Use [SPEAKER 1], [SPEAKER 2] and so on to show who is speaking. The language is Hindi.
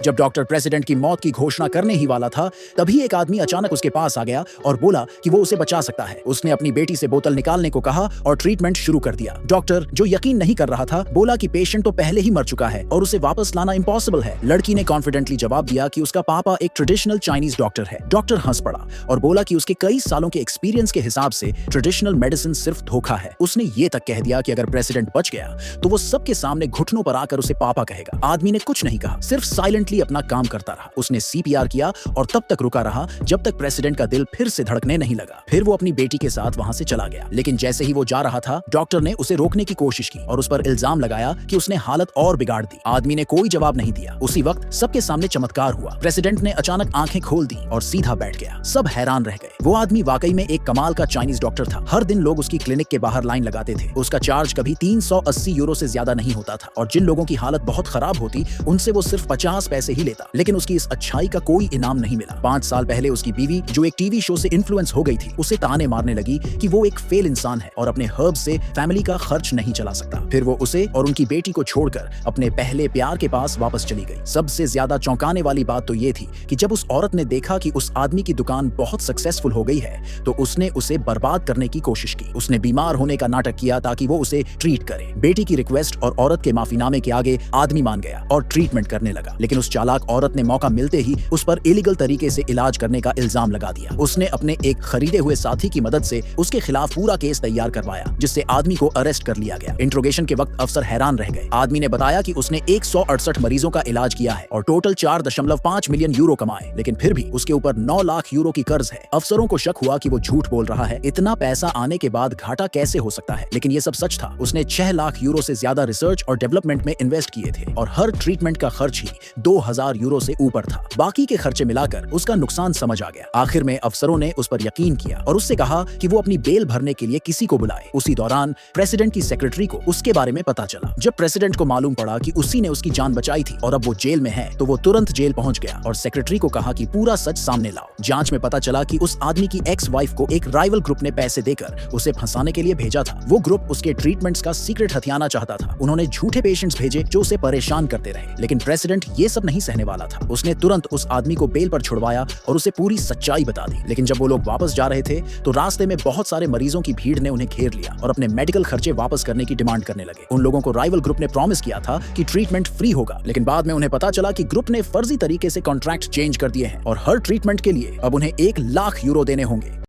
[SPEAKER 1] जब डॉक्टर प्रेसिडेंट की मौत की घोषणा करने ही वाला था, तभी एक आदमी अचानक उसके पास आ गया और बोला कि वो उसे बचा सकता है। उसने अपनी बेटी से बोतल निकालने को कहा और ट्रीटमेंट शुरू कर दिया। डॉक्टर, जो यकीन नहीं कर रहा था, बोला कि पेशेंट तो पहले ही मर चुका है और उसे वापस लाना इम्पॉसिबल है। लड़की ने कॉन्फिडेंटली जवाब दिया कि उसका पापा एक ट्रेडिशनल चाइनीज डॉक्टर है। डॉक्टर हंस पड़ा और बोला कि उसके कई सालों के एक्सपीरियंस के हिसाब से ट्रेडिशनल मेडिसिन सिर्फ धोखा है। उसने ये तक कह दिया कि अगर प्रेसिडेंट बच गया तो वो सबके सामने घुटनों पर आकर उसे पापा कहेगा। आदमी ने कुछ नहीं कहा, सिर्फ साइलेंटली अपना काम करता रहा। उसने सीपीआर किया और तब तक रुका रहा जब तक प्रेसिडेंट का दिल फिर से धड़कने नहीं लगा। फिर वो अपनी बेटी के साथ वहां से चला गया। लेकिन जैसे ही वो जा रहा था, डॉक्टर ने उसे रोकने की कोशिश की और उस पर इल्जाम लगाया कि उसने हालत और बिगाड़ दी। आदमी ने कोई जवाब नहीं दिया। उसी वक्त सबके सामने चमत्कार हुआ। प्रेसिडेंट ने अचानक आंखें खोल दी और सीधा बैठ गया। सब हैरान रह गए। वो आदमी वाकई में एक कमाल का चाइनीज डॉक्टर था। हर दिन लोग उसकी क्लिनिक के बाहर लाइन लगाते थे। उसका चार्ज कभी 380 यूरो से ज्यादा नहीं होता था और जिन लोगों की हालत बहुत खराब होती, उनसे वो सिर्फ 50 पैसे ही लेता। लेकिन उसकी इस अच्छाई का कोई इनाम नहीं मिला। 5 साल पहले उसकी बीवी, जो एक टीवी शो से इन्फ्लुएंस हो गई थी, उसे ताने मारने लगी कि वो एक फेल इंसान है और अपने हर्ब से फैमिली का खर्च नहीं चला सकता। फिर वो उसे और उनकी बेटी को छोड़कर अपने पहले प्यार के पास वापस चली गई। सबसे ज्यादा चौंकाने वाली बात तो ये थी कि जब उस औरत ने देखा कि उस आदमी की दुकान बहुत सक्सेसफुल हो गई है, तो उसने उसे बर्बाद करने की कोशिश की। उसने बीमार होने का नाटक किया ताकि वो उसे ट्रीट करे। बेटी की रिक्वेस्ट और औरत के माफीनामे के आगे आदमी मान गया और ट्रीटमेंट करने लगा। लेकिन उस चालाक औरत ने मौका मिलते ही उस पर इलीगल तरीके से इलाज करने का इल्जाम लगा दिया। उसने अपने एक खरीदे हुए साथी की मदद से उसके खिलाफ पूरा केस तैयार करवाया, जिससे आदमी को अरेस्ट कर लिया गया। इंट्रोगेशन के वक्त अफसर हैरान रह गए। आदमी ने बताया कि उसने 168 मरीजों का इलाज किया है और टोटल 4.5 मिलियन यूरो कमाए, लेकिन फिर भी उसके ऊपर 9 लाख यूरो की कर्ज है। अफसरों को शक हुआ कि वो झूठ बोल रहा है। इतना पैसा आने के बाद घाटा कैसे हो सकता है? लेकिन ये सब सच था। उसने 6 लाख यूरो से ज्यादा रिसर्च और डेवलपमेंट में इन्वेस्ट किए थे और हर ट्रीटमेंट का खर्च ही 2000 यूरो से ऊपर था। बाकी के खर्चे मिलाकर उसका नुकसान समझ आ गया। आखिर में अफसरों ने उस पर यकीन किया और उससे कहा कि वो अपनी बेल भरने के लिए किसी को बुलाए। उसी दौरान प्रेसिडेंट की सेक्रेटरी को उसके बारे में पता चला। जब प्रेसिडेंट को मालूम पड़ा कि उसी ने उसकी जान बचाई थी और अब वो जेल में है, तो वो तुरंत जेल पहुंच गया और सेक्रेटरी को कहा कि पूरा सच सामने लाओ। जांच में पता चला कि उस आदमी की एक्स वाइफ को एक राइवल ग्रुप ने पैसे देकर उसे फंसाने के लिए भेजा था। वो ग्रुप उसके ट्रीटमेंट्स का सीक्रेट हथियाना चाहता था। उन्होंने झूठे पेशेंट्स भेजे जो उसे परेशान करते रहे। लेकिन प्रेसिडेंट ये सब नहीं सहने वाला था। उसने तुरंत उस आदमी को बेल पर छुड़वाया और उसे पूरी सच्चाई बता दी। लेकिन जब वो लोग वापस जा रहे थे, तो रास्ते में बहुत सारे मरीजों की भीड़ ने उन्हें घेर लिया और अपने मेडिकल खर्चे वापस करने की डिमांड करने लगे। उन लोगों को राइवल ग्रुप ने प्रॉमिस किया था कि ट्रीटमेंट फ्री होगा, लेकिन बाद में उन्हें पता चला कि ग्रुप ने फर्जी तरीके से कॉन्ट्रैक्ट चेंज कर दिए हैं और हर ट्रीटमेंट के लिए अब उन्हें 1 लाख यूरो देने होंगे।